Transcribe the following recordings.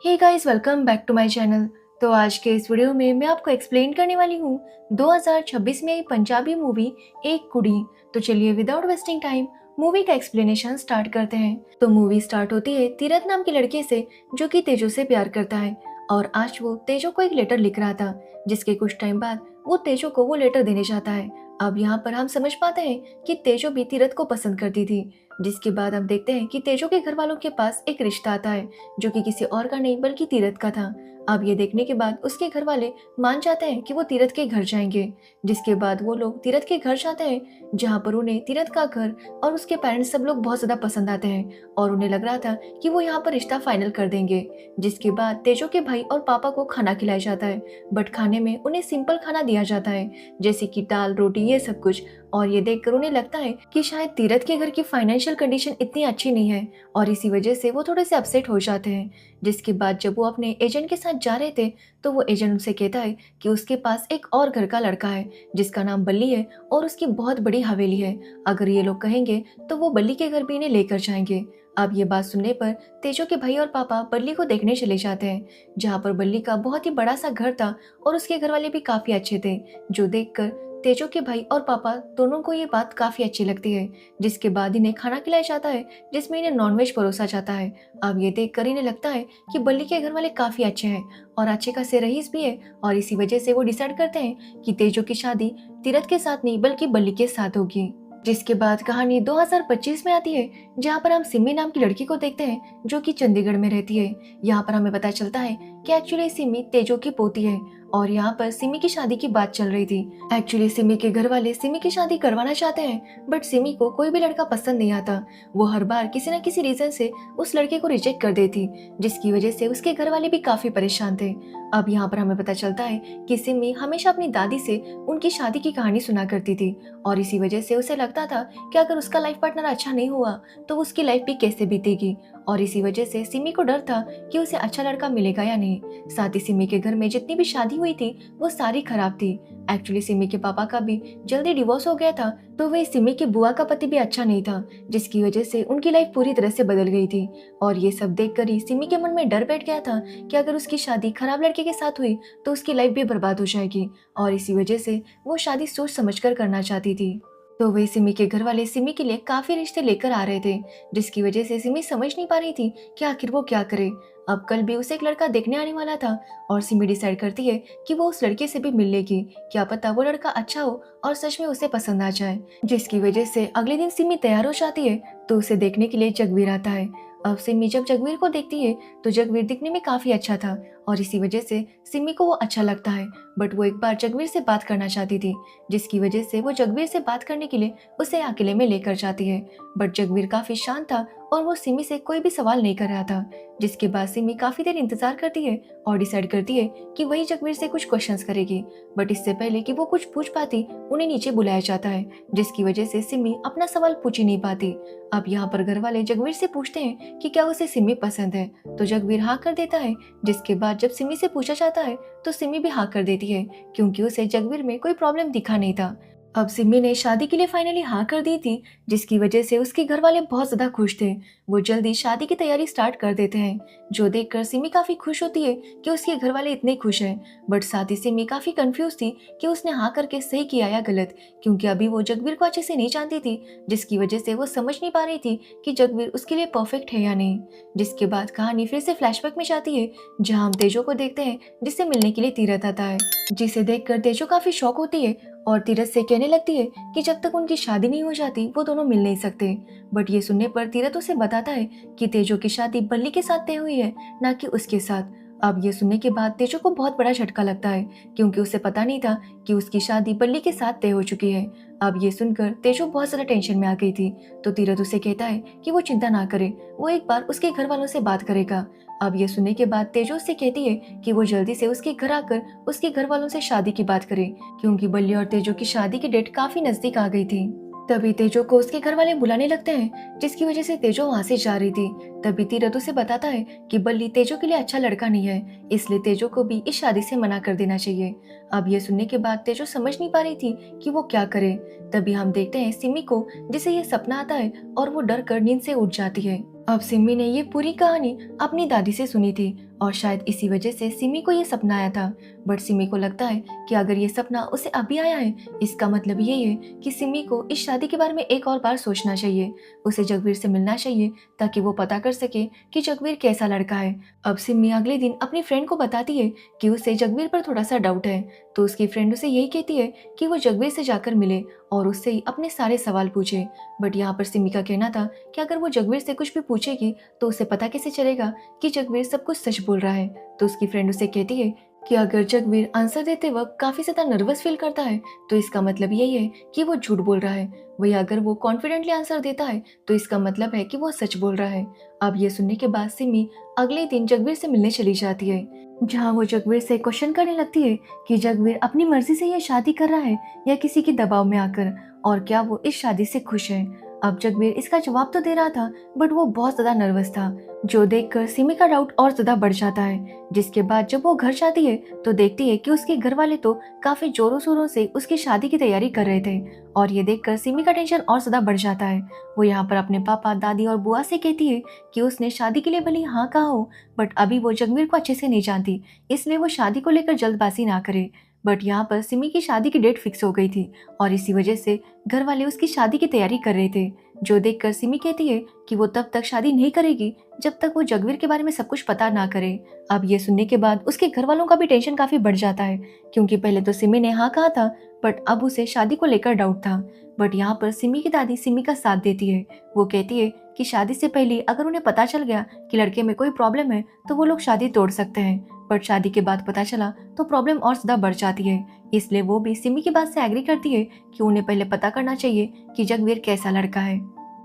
Hey guys, welcome back to my channel. तो आज के इस वीडियो में मैं आपको एक्सप्लेन करने वाली हूँ 2026 में आई पंजाबी मूवी एक कुड़ी। तो चलिए विदाउट वेस्टिंग टाइम मूवी का एक्सप्लेनेशन स्टार्ट करते हैं। तो मूवी स्टार्ट होती है तीरथ नाम के लड़के से जो कि तेजो से प्यार करता है और आज वो तेजो को एक लेटर लिख रहा था, जिसके कुछ टाइम बाद वो तेजो को वो लेटर देने जाता है। अब यहाँ पर हम समझ पाते हैं कि तेजो भी तीरथ को पसंद करती थी, जिसके बाद हम देखते हैं कि तेजो के घर वालों के पास एक रिश्ता आता है जो कि किसी और का नहीं बल्कि तीरथ का था। अब ये देखने के बाद उसके घर वाले मान जाते हैं कि वो तीरथ के घर जाएंगे, जिसके बाद वो लोग तीरथ के घर जाते हैं जहाँ पर उन्हें तीरथ का घर और उसके पेरेंट्स सब लोग बहुत ज्यादा पसंद आते हैं और उन्हें लग रहा था कि वो यहाँ पर रिश्ता फाइनल कर देंगे। जिसके बाद तेजो के भाई और पापा को खाना खिलाया जाता है, बट खाने में उन्हें सिंपल खाना दिया जाता है जैसे कि दाल रोटी ये सब कुछ। और ये देखकर उन्हें लगता है कि शायद तीरथ के घर की फाइनेंशियल कंडीशन इतनी अच्छी नहीं है और इसी वजह से वो थोड़े से अपसेट हो जाते हैं। जिसके बाद जब वो अपने एजेंट के साथ जा रहे थे तो वो एजेंट उनसे कहता है कि उसके पास एक और घर का लड़का है जिसका नाम बल्ली है और उसकी बहुत बड़ी हवेली है। अगर ये लोग कहेंगे तो वो बल्ली के घर भी इन्हें लेकर जाएंगे। अब ये बात सुनने पर तेजो के भाई और पापा बल्ली को देखने चले जाते हैं, जहाँ पर बल्ली का बहुत ही बड़ा सा घर था और उसके घर वाले भी काफी अच्छे थे, जो देखकर तेजो के भाई और पापा दोनों को ये बात काफी अच्छी लगती है। जिसके बाद इन्हें खाना खिलाया जाता है जिसमें इन्हें नॉनवेज परोसा जाता है। अब ये देखकर इन्हें लगता है कि बल्ली के घर वाले काफी अच्छे हैं और अच्छे खासे रईस भी है और इसी वजह से वो डिसाइड करते हैं कि तेजो की शादी तीरथ के साथ नहीं बल्कि बल्ली के साथ होगी। जिसके बाद कहानी 2025 में आती है, जहाँ पर हम सिमी नाम की लड़की को देखते हैं जो कि चंडीगढ़ में रहती है। यहाँ पर हमें पता चलता है कि एक्चुअली सिमी तेजो की पोती है और यहाँ पर सिमी की शादी की बात चल रही थी। एक्चुअली सिमी के घर वाले सिमी की शादी करवाना चाहते हैं, बट सिमी को कोई भी लड़का पसंद नहीं आता। वो हर बार किसी न किसी रीजन से उस लड़के को रिजेक्ट कर देती, जिसकी वजह से उसके घर वाले भी काफी परेशान थे। अब यहाँ पर हमें पता चलता है कि सिमी हमेशा अपनी दादी से उनकी शादी की कहानी सुना करती थी और इसी वजह से उसे लगता था कि अगर उसका लाइफ पार्टनर अच्छा नहीं हुआ तो उसकी लाइफ भी कैसे बीतेगी। और इसी वजह से सिमी को डर था कि उसे अच्छा लड़का मिलेगा या नहीं। साथ ही सिमी के घर में जितनी भी शादी हुई थी वो सारी खराब थी। एक्चुअली सिमी के पापा का भी जल्दी डिवोर्स हो गया था, तो वही सिमी के बुआ का पति भी अच्छा नहीं था, जिसकी वजह से उनकी लाइफ पूरी तरह से बदल गई थी। और ये सब देखकर ही सिमी के मन में डर बैठ गया था कि अगर उसकी शादी खराब लड़के के साथ हुई तो उसकी लाइफ भी बर्बाद हो जाएगी और इसी वजह से वो शादी सोच समझकर करना चाहती थी। तो वही सिमी के घर वाले सिमी के लिए काफी रिश्ते लेकर आ रहे थे, जिसकी वजह से सिमी समझ नहीं पा रही थी कि आखिर वो क्या करे। अब कल भी उसे एक लड़का देखने आने वाला था और सिमी डिसाइड करती है कि वो उस लड़के से भी मिल लेगी, क्या पता वो लड़का अच्छा हो और सच में उसे पसंद आ जाए। जिसकी वजह से अगले दिन सिमी तैयार हो जाती है तो उसे देखने के लिए जगवीर आता है। अब सिमी जब जगवीर को देखती है तो जगवीर दिखने में काफी अच्छा था और इसी वजह से सिमी को वो अच्छा लगता है, बट वो एक बार जगवीर से बात करना चाहती थी, जिसकी वजह से वो जगवीर से बात करने के लिए उसे अकेले में लेकर जाती है। बट जगवीर काफी शांत था और वो सिमी से कोई भी सवाल नहीं कर रहा था। जिसके बाद सिमी काफी देर इंतजार करती है और डिसाइड करती है कि वही जगवीर से कुछ क्वेश्चंस करेगी, बट इससे पहले कि वो कुछ पूछ पाती उन्हें नीचे बुलाया जाता है, जिसकी वजह से सिमी अपना सवाल पूछ ही नहीं पाती। अब यहाँ पर घर वाले जगवीर से पूछते हैं कि क्या उसे सिमी पसंद है, तो जगवीर हाँ कर देता है। जिसके बाद जब सिमी से पूछा जाता है तो सिमी भी हाँ कर देती है, क्योंकि उसे जगवीर में कोई प्रॉब्लम दिखा नहीं था। अब सिमी ने शादी के लिए फाइनली हाँ कर दी थी, जिसकी वजह से उसके घर वाले बहुत ज्यादा खुश थे। वो जल्दी शादी की तैयारी स्टार्ट कर देते हैं, जो देखकर सिमी काफी खुश होती है कि उसके घर वाले इतने खुश हैं। बट साथ ही सिमी काफी कंफ्यूज थी कि उसने हाँ करके सही किया या गलत, क्योंकि अभी वो जगवीर को अच्छे से नहीं जानती थी, जिसकी वजह से वो समझ नहीं पा रही थी कि जगवीर उसके लिए परफेक्ट है या नहीं। जिसके बाद कहानी फिर से फ्लैशबैक में जाती है, जहाँ हम तेजो को देखते हैं जिससे मिलने के लिए तीरथ आता है, जिसे देखकर तेजो काफी शॉक होती है और तीरथ से कहने लगती है कि जब तक उनकी शादी नहीं हो जाती वो दोनों मिल नहीं सकते। बट ये सुनने पर तीरथ उसे बताता है कि तेजो की शादी बल्ली के साथ तय हुई है, ना कि उसके साथ। अब ये सुनने के बाद तेजो को बहुत बड़ा झटका लगता है, क्योंकि उसे पता नहीं था कि उसकी शादी बल्ली के साथ तय हो चुकी है। अब ये सुनकर तेजो बहुत ज्यादा टेंशन में आ गई थी, तो तीरथ उसे कहता है कि वो चिंता ना करे, वो एक बार उसके घर वालों से बात करेगा। अब ये सुनने के बाद तेजो उससे कहती है कि वो जल्दी से उसके घर आकर उसके घर वालों से शादी की बात करे, क्योंकि बल्ली और तेजो की शादी की डेट काफी नजदीक आ गई थी। तभी तेजो को उसके घर वाले बुलाने लगते हैं, जिसकी वजह से तेजो वहां से जा रही थी। तभी तीरथ उसे बताता है कि बल्ली तेजो के लिए अच्छा लड़का नहीं है, इसलिए तेजो को भी इस शादी से मना कर देना चाहिए। अब ये सुनने के बाद तेजो समझ नहीं पा रही थी कि वो क्या करे। तभी हम देखते हैं सिमी को, जिसे ये सपना आता है और वो डर कर नींद से उठ जाती है। अब सिमी ने ये पूरी कहानी अपनी दादी से सुनी थी और शायद इसी वजह से सिमी को ये सपना आया था। बट सिमी को लगता है कि अगर ये सपना उसे अभी आया है, इसका मतलब ये है कि सिमी को इस शादी के बारे में एक और बार सोचना चाहिए। उसे जगवीर से मिलना चाहिए ताकि वो पता कर सके कि जगवीर कैसा लड़का है। अब सिमी अगले दिन अपनी फ्रेंड को बताती है कि उसे जगवीर पर थोड़ा सा डाउट है। तो उसकी फ्रेंड उसे यही कहती है कि वो जगवीर से जाकर मिले और उससे ही अपने सारे सवाल पूछे। बट यहाँ पर सिमी का कहना था कि अगर वो जगवीर से कुछ भी पूछेगी तो उसे पता कैसे चलेगा कि जगवीर सब कुछ सच बोल रहा है। तो उसकी फ्रेंड उसे कहती है कि अगर जगवीर आंसर देते वक्त काफी ज्यादा नर्वस फील करता है तो इसका मतलब यही है कि वो झूठ बोल रहा है। वही अगर वो कॉन्फिडेंटली आंसर देता है तो इसका मतलब है कि वो सच बोल रहा है। अब ये सुनने के बाद सिमी अगले दिन जगवीर से मिलने चली जाती है, जहाँ वो जगवीर से क्वेश्चन करने लगती है कि जगवीर अपनी मर्जी से ये शादी कर रहा है या किसी के दबाव में आकर, और क्या वो इस शादी से खुश है। अब जगवीर इसका जवाब तो दे रहा था बट वो बहुत ज्यादा नर्वस था, जो देखकर सिमी का डाउट और ज्यादा बढ़ जाता है। जिसके बाद जब वो घर जाती है तो देखती है कि उसके घर वाले तो काफी जोरों शोरों से उसकी शादी की तैयारी कर रहे थे और ये देखकर सिमी का टेंशन और ज्यादा बढ़ जाता है। वो यहाँ पर अपने पापा, दादी और बुआ से कहती है कि उसने शादी के लिए भले हाँ कहा हो बट अभी वो जगवीर को अच्छे से नहीं जानती, इसलिए वो शादी को लेकर जल्दबाजी ना करे। बट यहाँ पर सिमी की शादी की डेट फिक्स हो गई थी और इसी वजह से घर वाले उसकी शादी की तैयारी कर रहे थे, जो देखकर सिमी कहती है कि वो तब तक शादी नहीं करेगी जब तक वो जगवीर के बारे में सब कुछ पता ना करे। अब ये सुनने के बाद उसके घर वालों का भी टेंशन काफी बढ़ जाता है, क्योंकि पहले तो सिमी ने हाँ कहा था बट अब उसे शादी को लेकर डाउट था। बट यहाँ पर सिमी की दादी सिमी का साथ देती है। वो कहती है कि शादी से पहले अगर उन्हें पता चल गया कि लड़के में कोई प्रॉब्लम है तो वो लोग शादी तोड़ सकते हैं, बट शादी के बाद पता चला तो प्रॉब्लम और ज्यादा बढ़ जाती है। इसलिए वो भी सिमी की बात से एग्री करती है कि उन्हें पहले पता करना चाहिए कि जगवीर कैसा लड़का है।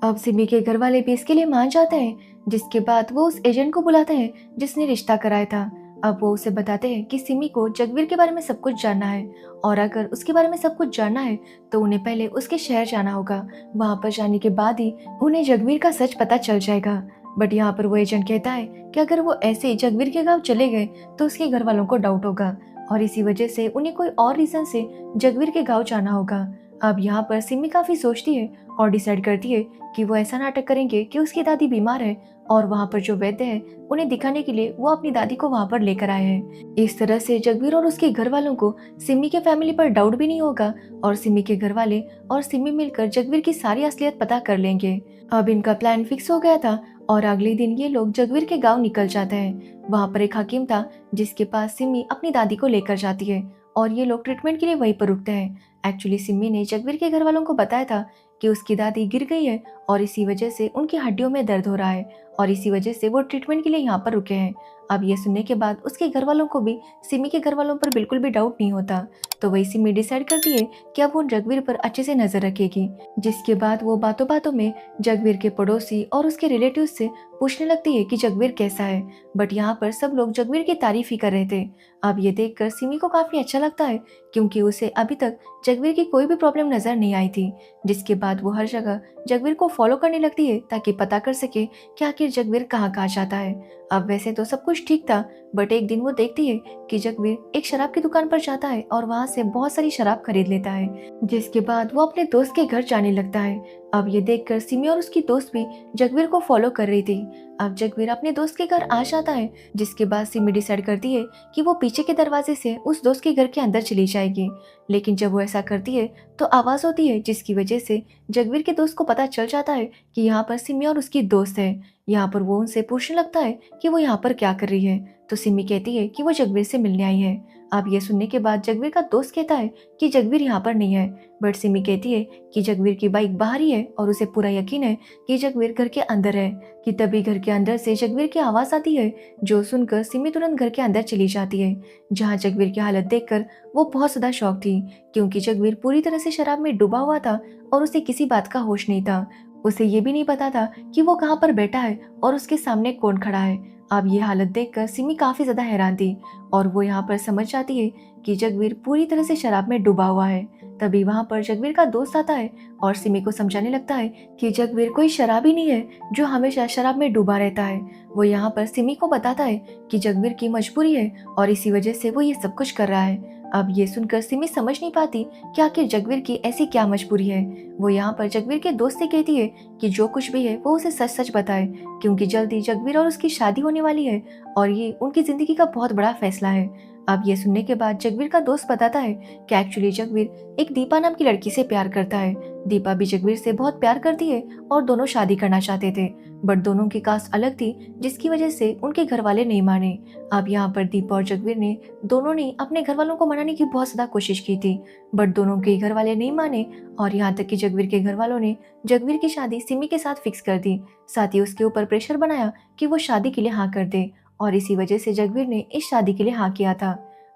अब सिमी के घर वाले भी इसके लिए मान जाते हैं, जिसके बाद वो उस एजेंट को बुलाते हैं जिसने रिश्ता कराया था। अब वो उसे बताते हैं कि सिमी को जगवीर के बारे में सब कुछ जानना है और अगर उसके बारे में सब कुछ जानना है तो उन्हें पहले उसके शहर जाना होगा। वहां पर जाने के बाद ही उन्हें जगवीर का सच पता चल जाएगा। बट यहाँ पर वो एजेंट कहता है कि अगर वो ऐसे ही जगवीर के गांव चले गए तो उसके घर वालों को डाउट होगा और इसी वजह से उन्हें कोई और रीजन से जगवीर के गांव जाना होगा। अब यहाँ पर सिमी काफी सोचती है और डिसाइड करती है कि वो ऐसा नाटक करेंगे कि उसकी दादी बीमार है और वहाँ पर जो वैद्य है उन्हें दिखाने के लिए वो अपनी दादी को वहाँ पर लेकर आए हैं। इस तरह से जगवीर और उसके घर वालों को सिमी के फैमिली पर डाउट भी नहीं होगा और सिमी के घर वाले और सिमी मिलकर जगवीर की सारी असलियत पता कर लेंगे। अब इनका प्लान फिक्स हो गया था और अगले दिन ये लोग जगवीर के गांव निकल जाते हैं। वहाँ पर एक हकीम था जिसके पास सिमी अपनी दादी को लेकर जाती है और ये लोग ट्रीटमेंट के लिए वहीं पर रुकते हैं। एक्चुअली सिमी ने जगवीर के घर वालों को बताया था कि उसकी दादी गिर गई है और इसी वजह से उनकी हड्डियों में दर्द हो रहा है और इसी वजह से वो ट्रीटमेंट के लिए यहाँ पर रुके हैं। अब ये सुनने के बाद उसके घर वालों को भी सिमी के घर वालों पर बिल्कुल भी डाउट नहीं होता, तो वही सिमी डिसाइड करती है कि अब वो जगवीर पर अच्छे से नजर रखेगी। जिसके बाद वो बातों बातों में जगवीर के पड़ोसी और उसके रिलेटिव से पूछने लगती है कि जगवीर कैसा है। बट यहाँ पर सब लोग जगवीर की तारीफ ही कर रहे थे। अब ये देखकर सिमी को काफी अच्छा लगता है, क्योंकि उसे अभी तक जगवीर की कोई भी प्रॉब्लम नजर नहीं आई थी। जिसके बाद वो हर जगह जगवीर को फॉलो करने लगती है ताकि पता कर सके कि आखिर जगवीर कहाँ कहाँ जाता है। अब वैसे तो सब कुछ ठीक था बट एक दिन वो देखती है कि जगवीर एक शराब की दुकान पर जाता है और वहाँ से बहुत सारी शराब खरीद लेता है। जिसके बाद वो अपने दोस्त के घर जाने लगता है। अब ये देखकर सिमी और उसकी दोस्त भी जगवीर को फॉलो कर रही थी। अब जगवीर अपने दोस्त के घर आ जाता है, जिसके बाद सिमी डिसाइड करती है कि वो पीछे के दरवाजे से उस दोस्त के घर के अंदर चली जाएगी। लेकिन जब वो ऐसा करती है तो आवाज होती है, जिसकी वजह से जगवीर के दोस्त को पता चल जाता है कि यहाँ पर सिमी और उसकी दोस्त है। यहाँ पर वो उनसे पूछने लगता है कि वो यहाँ पर क्या कर रही है, तो सिमी कहती है कि वो जगवीर से मिलने आई है। अब ये सुनने के बाद जगवीर का दोस्त कहता है कि जगवीर यहाँ पर नहीं है, बट सिमी कहती है कि जगवीर की बाइक बाहर ही है और उसे पूरा यकीन है कि जगवीर घर के अंदर है। कि तभी घर के अंदर से जगवीर की आवाज आती है, जो सुनकर सिमी तुरंत घर के अंदर चली जाती है, जहाँ जगवीर की हालत देखकर वो बहुत ज्यादा शॉक थी, क्योंकि जगवीर पूरी तरह से शराब में डूबा हुआ था और उसे किसी बात का होश नहीं था। उसे ये भी नहीं पता था कि वो कहाँ पर बैठा है और उसके सामने कौन खड़ा है। अब ये हालत देखकर सिमी काफी ज्यादा हैरान थी और वो यहाँ पर समझ जाती है कि जगवीर पूरी तरह से शराब में डूबा हुआ है। तभी वहाँ पर जगवीर का दोस्त आता है और सिमी को समझाने लगता है कि जगवीर कोई शराबी नहीं है जो हमेशा शराब में डूबा रहता है। वो यहाँ पर सिमी को बताता है कि जगवीर की मजबूरी है और इसी वजह से वो ये सब कुछ कर रहा है। अब ये सुनकर सिमी समझ नहीं पाती कि आखिर जगवीर की ऐसी क्या मजबूरी है। वो यहाँ पर जगवीर के दोस्त से कहती है कि जो कुछ भी है वो उसे सच सच बताए, क्योंकि जल्दी जगवीर और उसकी शादी होने वाली है और ये उनकी जिंदगी का बहुत बड़ा फैसला है। अब ये सुनने के बाद जगवीर का दोस्त बताता है कि एक्चुअली जगवीर एक दीपा नाम की लड़की से प्यार करता है। दीपा भी जगवीर से बहुत प्यार करती है और दोनों शादी करना चाहते थे, बट दोनों की कास्ट अलग थी जिसकी वजह से उनके घर वाले नहीं माने। अब यहाँ पर दीपा और जगवीर ने दोनों ने अपने घर वालों को मनाने की बहुत ज्यादा कोशिश की थी, बट दोनों के घर वाले नहीं माने और यहाँ तक कि जगवीर के घर वालों ने जगवीर की शादी सिमी के साथ फिक्स कर दी। साथ ही उसके ऊपर प्रेशर बनाया कि वो शादी के लिए हाँ कर दे और इसी वजह से जगवीर ने इस शादी के लिए हाँ किया था।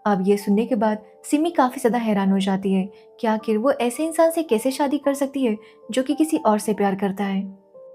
अब ये सुनने के बाद सिमी काफी ज्यादा हैरान हो जाती है कि आखिर वो ऐसे इंसान से कैसे शादी कर सकती है जो कि किसी और से प्यार करता है।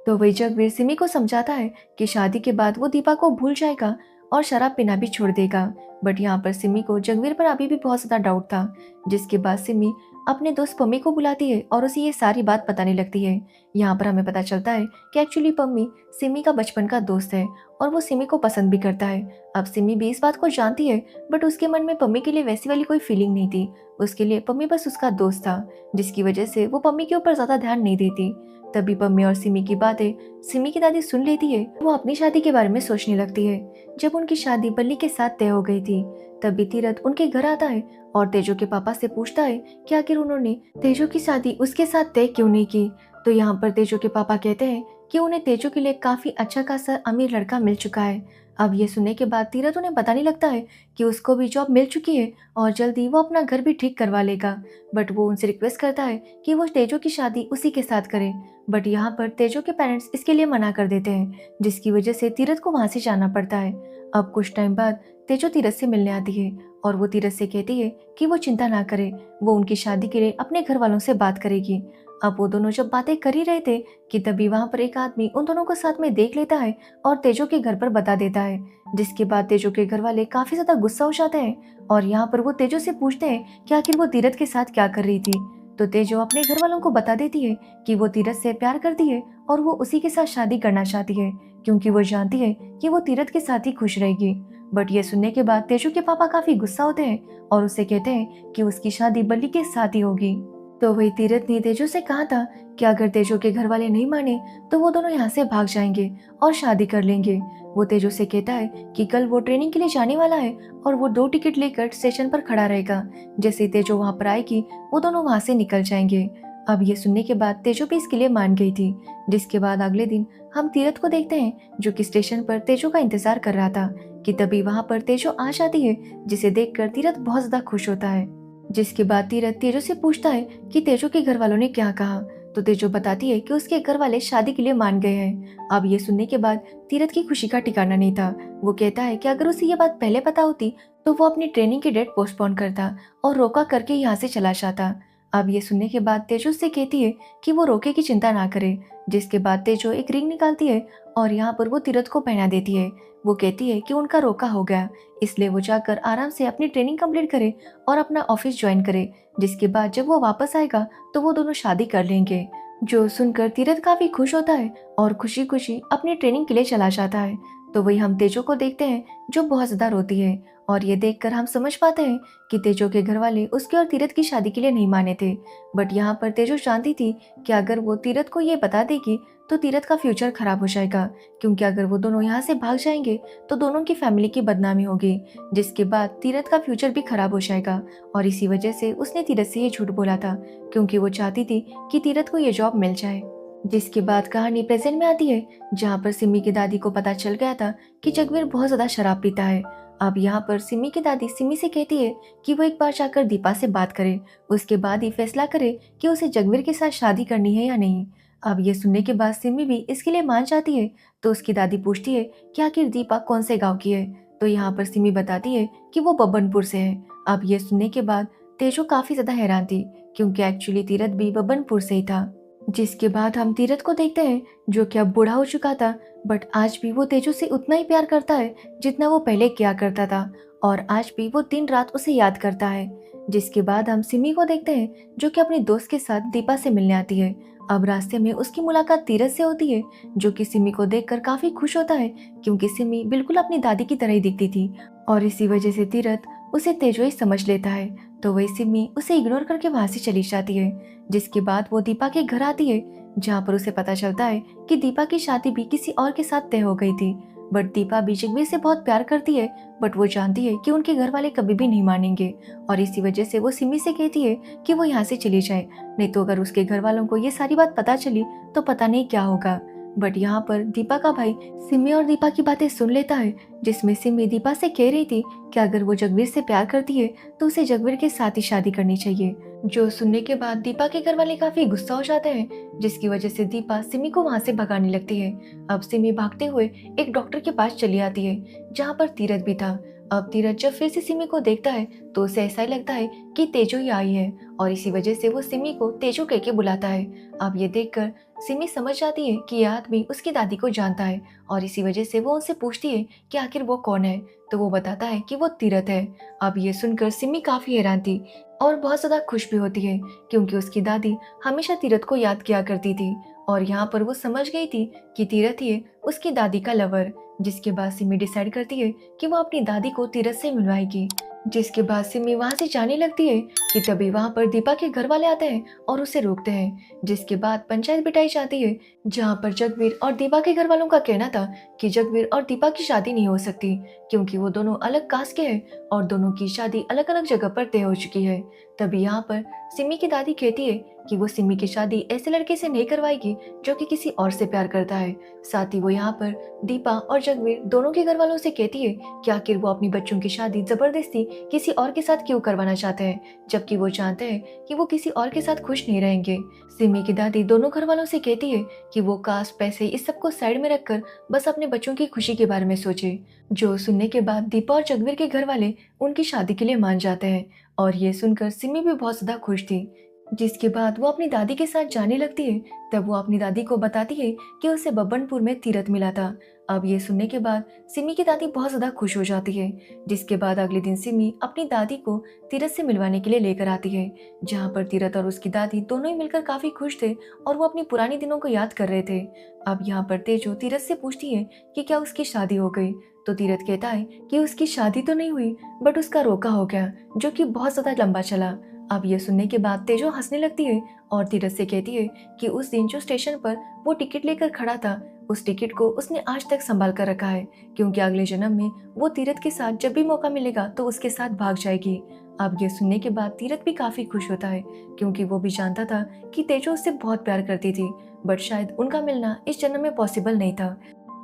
तो वही जगवीर सिमी को समझाता है कि शादी के बाद वो दीपा को भूल जाएगा और शराब पीना भी छोड़ देगा, बट यहाँ पर सिमी को जगवीर पर अभी भी बहुत ज्यादा डाउट था। जिसके बाद सिमी अपने दोस्त पम्मी को बुलाती है और उसे ये सारी बात बताने लगती है। यहाँ पर हमें पता चलता है कि एक्चुअली पम्मी सिमी का बचपन का दोस्त है और वो सिमी को पसंद भी करता है। अब सिमी भी इस बात को जानती है, बट उसके मन में पम्मी के लिए वैसी वाली कोई फीलिंग नहीं थी। उसके लिए पम्मी बस उसका दोस्त था, जिसकी वजह से वो पम्मी के ऊपर ज्यादा ध्यान नहीं देती। तभी पम्मी और सिमी की बातें सिमी की दादी सुन लेती है। वो अपनी शादी के बारे में सोचने लगती है। जब उनकी शादी बल्ली के साथ तय हो गई थी, तभी तीरथ उनके घर आता है और तेजो के पापा से पूछता है कि आखिर उन्होंने तेजो की शादी उसके साथ तय क्यों नहीं की। तो यहाँ पर तेजो के पापा कहते हैं कि उन्हें तेजो के लिए काफी अच्छा खासा अमीर लड़का मिल चुका है। अब ये सुनने के बाद तीरथ उन्हें बताने लगता है कि उसको भी जॉब मिल चुकी है और जल्दी वो अपना घर भी ठीक करवा लेगा, बट वो उनसे रिक्वेस्ट करता है कि वो तेजो की शादी उसी के साथ करे। बट यहाँ पर तेजो के पेरेंट्स इसके लिए मना कर देते हैं, जिसकी वजह से तीरथ को वहां से जाना पड़ता है। अब कुछ टाइम बाद तेजो तीरथ से मिलने आती है और वो तीरथ से कहती है कि वो चिंता ना करे, वो उनकी शादी के लिए अपने घर वालों से बात करेगी। अब वो दोनों जब बातें कर ही रहे थे कि तभी वहां पर एक आदमी उन दोनों को साथ में देख लेता है और तेजो के घर पर बता देता है। जिसके बाद तेजो के घर वाले काफी ज्यादा गुस्सा हो जाते हैं और यहाँ पर वो तेजो से पूछते हैं कि आखिर वो तीरथ के साथ क्या कर रही थी। तो तेजो अपने घर वालों को बता देती है कि वो तीरथ से प्यार करती है और वो उसी के साथ शादी करना चाहती है, क्योंकि वो जानती है कि वो तीरथ के साथ ही खुश रहेगी। बट ये सुनने के बाद तेजो के पापा काफी गुस्सा होते हैं और उससे कहते हैं कि उसकी शादी बल्ली के साथ ही होगी। तो वही तीरथ ने तेजो से कहा था कि अगर तेजो के घर वाले नहीं माने तो वो दोनों यहाँ से भाग जाएंगे और शादी कर लेंगे। वो तेजो से कहता है कि कल वो ट्रेनिंग के लिए जाने वाला है और वो 2 टिकट लेकर स्टेशन पर खड़ा रहेगा। जैसे ही तेजो वहाँ पर आएगी वो दोनों वहाँ से निकल जाएंगे। अब ये सुनने के बाद तेजो भी इसके लिए मान गई थी। जिसके बाद अगले दिन हम तीरथ को देखते हैं जो कि स्टेशन पर तेजो का इंतजार कर रहा था कि तभी वहाँ पर तेजो आ जाती है, जिसे देखकर तीरथ बहुत ज्यादा खुश होता है। जिसके बाद तीरथ तेजो से पूछता है कि तेजो के घर वालों ने क्या कहा। तो तेजो बताती है कि उसके घर वाले शादी के लिए मान गए हैं। अब ये सुनने के बाद तीरथ की खुशी का ठिकाना नहीं था। वो कहता है कि अगर उसे ये बात पहले पता होती तो वो अपनी ट्रेनिंग की डेट पोस्टपोन करता और रोका करके यहाँ से चला जाता। अब ये सुनने के बाद तेजो उससे कहती है कि वो रोके की चिंता ना करे। जिसके बाद तेजो एक रिंग निकालती है और यहाँ पर वो तीरथ को पहना देती है। वो कहती है कि उनका रोका हो गया, इसलिए वो जाकर आराम से अपनी ट्रेनिंग कंप्लीट करे और अपना ऑफिस ज्वाइन करे। जिसके बाद जब वो वापस आएगा तो वो दोनों शादी कर लेंगे। जो सुनकर तीरथ काफी खुश होता है और खुशी खुशी अपनी ट्रेनिंग के लिए चला जाता है। तो वही हम तेजो को देखते हैं जो बहुत ज्यादा रोती है और ये देखकर हम समझ पाते हैं कि तेजो के घर वाले उसके और तीरथ की शादी के लिए नहीं माने थे। बट यहाँ पर तेजो जानती थी कि अगर वो तीरथ को ये बता देगी तो तीरथ का फ्यूचर खराब हो जाएगा, क्योंकि अगर वो दोनों यहाँ से भाग जाएंगे तो दोनों की फैमिली की बदनामी होगी, जिसके बाद तीरथ का फ्यूचर भी खराब हो जाएगा। और इसी वजह से उसने तीरथ से ये झूठ बोला था, क्योंकि वो चाहती थी कि तीरथ को ये जॉब मिल जाए। जिसके बाद कहानी प्रेजेंट में आती है, जहाँ पर सिमी की दादी को पता चल गया था कि जगवीर बहुत ज्यादा शराब पीता है। अब यहाँ पर सिमी की दादी सिमी से कहती है कि वो एक बार जाकर दीपा से बात करे, उसके बाद ही फैसला करे कि उसे जगवीर के साथ शादी करनी है या नहीं। अब ये सुनने के बाद सिमी भी इसके लिए मान जाती है। तो उसकी दादी पूछती है कि आखिर दीपा कौन से गाँव की है। तो यहाँ पर सिमी बताती है कि वो बब्बनपुर से है। अब ये सुनने के बाद तेजो काफी ज्यादा हैरान थी, क्योंकि एक्चुअली तीरथ भी बब्बनपुर से ही था। जिसके बाद हम तीरथ को देखते हैं जो कि अब बूढ़ा हो चुका था, बट आज भी वो तेजो से उतना ही प्यार करता है जितना वो पहले किया करता था, और आज भी वो दिन रात उसे याद करता है। जिसके बाद हम सिमी को देखते हैं जो कि अपनी दोस्त के साथ दीपा से मिलने आती है। अब रास्ते में उसकी मुलाकात तीरथ से होती है जो कि सिमी को देखकर काफी खुश होता है, क्योंकि सिमी बिल्कुल अपनी दादी की तरह ही दिखती थी, और इसी वजह से तीरथ उसे तेजो ही समझ लेता है। तो वही सिमी उसे इग्नोर करके वहां से चली जाती है। जिसके बाद वो दीपा के घर आती है, जहाँ पर उसे पता चलता है कि दीपा की शादी भी किसी और के साथ तय हो गई थी। बट दीपा भी जगवीर से बहुत प्यार करती है, बट वो जानती है कि उनके घर वाले कभी भी नहीं मानेंगे, और इसी वजह से वो सिमी से कहती है कि वो यहाँ से चली जाए, नहीं तो अगर उसके घर वालों को ये सारी बात पता चली तो पता नहीं क्या होगा। बट यहाँ पर दीपा का भाई सिमी और दीपा की बातें सुन लेता है, जिसमें सिमी दीपा से कह रही थी कि अगर वो जगवीर से प्यार करती है तो उसे जगवीर के साथ ही शादी करनी चाहिए। जो सुनने के बाद दीपा के घर वाले काफी गुस्सा हो जाते हैं, जिसकी वजह से दीपा सिमी को वहां से भगाने लगती है। अब सिमी भागते हुए एक डॉक्टर के पास चली आती है, जहाँ पर तीरथ भी था। अब तीरथ जब फिर से सिमी को देखता है तो उसे ऐसा ही लगता है कि तेजो ही आई है, और इसी वजह से वो सिमी को तेजो कह के बुलाता है। अब ये देखकर सिमी समझ जाती है कि यह आदमी उसकी दादी को जानता है, और इसी वजह से वो उनसे पूछती है कि आखिर वो कौन है, तो वो बताता है कि वो तीरथ है। अब ये सुनकर सिमी काफी हैरान थी और बहुत ज्यादा खुश भी होती है, क्योंकि उसकी दादी हमेशा तीरथ को याद किया करती थी, और यहाँ पर वो समझ गई थी कि तीरथ ही है उसकी दादी का लवर। जिसके बाद सिमी डिसाइड करती है कि वो अपनी दादी को तीरथ से मिलवाएगी। जिसके बाद सिमी वहां से जाने लगती है कि तभी वहां पर दीपा के घर वाले आते हैं और उसे रोकते हैं। जिसके बाद पंचायत बिठाई जाती है, जहां पर जगवीर और दीपा के घर वालों का कहना था कि जगवीर और दीपा की शादी नहीं हो सकती, क्योंकि वो दोनों अलग कास्ट के हैं और दोनों की शादी अलग अलग जगह पर तय हो चुकी है। तभी यहाँ पर सिमी की दादी कहती है कि वो सिमी की शादी ऐसे लड़के से नहीं करवाएगी जो कि किसी और से प्यार करता है। साथ ही वो यहाँ पर दीपा और जगवीर दोनों के घर वालों से कहती है कि आखिर वो अपनी बच्चों की शादी जबरदस्ती किसी और के साथ क्यों करवाना चाहते हैं, जबकि वो जानते हैं कि वो किसी और के साथ खुश नहीं रहेंगे। सिमी की दादी दोनों घर वालों से कहती है कि वो कास्ट, पैसे, इस सब को साइड में रखकर बस अपने बच्चों की खुशी के बारे में सोचे। जो सुनने के बाद दीपा और जगवीर के घर वाले उनकी शादी के लिए मान जाते हैं, और ये सुनकर सिमी भी बहुत ज्यादा खुश थी। जिसके बाद वो अपनी दादी के साथ जाने लगती है। तब वो अपनी दादी को बताती है कि उसे बब्बनपुर में तीरथ मिला था। अब ये सुनने के बाद सिमी की दादी बहुत ज्यादा खुश हो जाती है। जिसके बाद अगले दिन सिमी अपनी दादी को तीरथ से मिलवाने के लिए लेकर आती है, जहाँ पर तीरथ और उसकी दादी दोनों ही मिलकर काफी खुश थे और वो अपनी पुरानी दिनों को याद कर रहे थे। अब यहाँ पर तेजो तीरथ से पूछती है कि क्या उसकी शादी हो गई, तो तीरथ कहता है कि उसकी शादी तो नहीं हुई, बट उसका रोका हो गया, जो कि बहुत ज्यादा लंबा चला। अब ये सुनने के बाद तेजो हंसने लगती है और तीरथ से कहती है कि उस दिन जो स्टेशन पर वो टिकट लेकर खड़ा था, उस टिकट को उसने आज तक संभाल कर रखा है, क्योंकि अगले जन्म में वो तीरथ के साथ जब भी मौका मिलेगा तो उसके साथ भाग जाएगी। अब ये सुनने के बाद तीरथ भी काफी खुश होता है, क्योंकि वो भी जानता था कि तेजो उससे बहुत प्यार करती थी, बट शायद उनका मिलना इस जन्म में पॉसिबल नहीं था,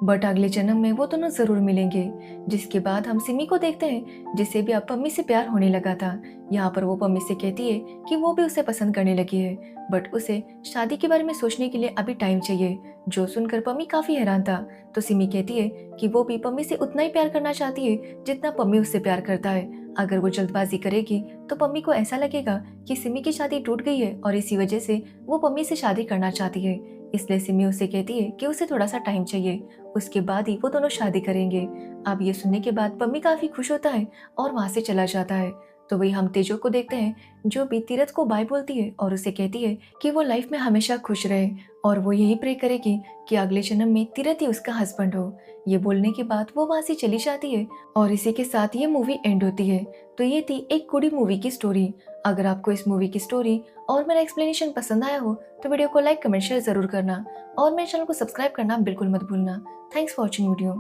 बट अगले जन्म में वो दोनों जरूर मिलेंगे। जिसके बाद हम सिमी को देखते हैं, जिसे भी अब पम्मी से प्यार होने लगा था। यहाँ पर वो पम्मी से कहती है कि वो भी उसे पसंद करने लगी है, बट उसे शादी के बारे में सोचने के लिए अभी टाइम चाहिए। जो सुनकर पम्मी काफी हैरान था, तो सिमी कहती है कि वो भी पम्मी से उतना ही प्यार करना चाहती है जितना पम्मी उससे प्यार करता है। अगर वो जल्दबाजी करेगी तो पम्मी को ऐसा लगेगा कि सिमी की शादी टूट गई है, और इसी वजह से वो पम्मी से शादी करना चाहती है। इसलिए सिमी उसे कहती है कि उसे थोड़ा सा टाइम चाहिए, उसके बाद ही वो दोनों शादी करेंगे। अब ये सुनने के बाद पम्मी काफी खुश होता है और वहां से चला जाता है। तो वही हम तेजो को देखते हैं, जो भी तीरथ को बाय बोलती है और उसे कहती है कि वो लाइफ में हमेशा खुश रहे, और वो यही प्रे करेगी कि अगले जन्म में तीरथ ही उसका हस्बैंड हो। ये बोलने के बाद वो वहां से चली जाती है, और इसी के साथ ये मूवी एंड होती है। तो ये थी एक कुड़ी मूवी की स्टोरी। अगर आपको इस मूवी की स्टोरी और मेरा एक्सप्लेनेशन पसंद आया हो तो वीडियो को लाइक, कमेंट, शेयर जरूर करना, और मेरे चैनल को सब्सक्राइब करना बिल्कुल मत भूलना। Thanks for watching video.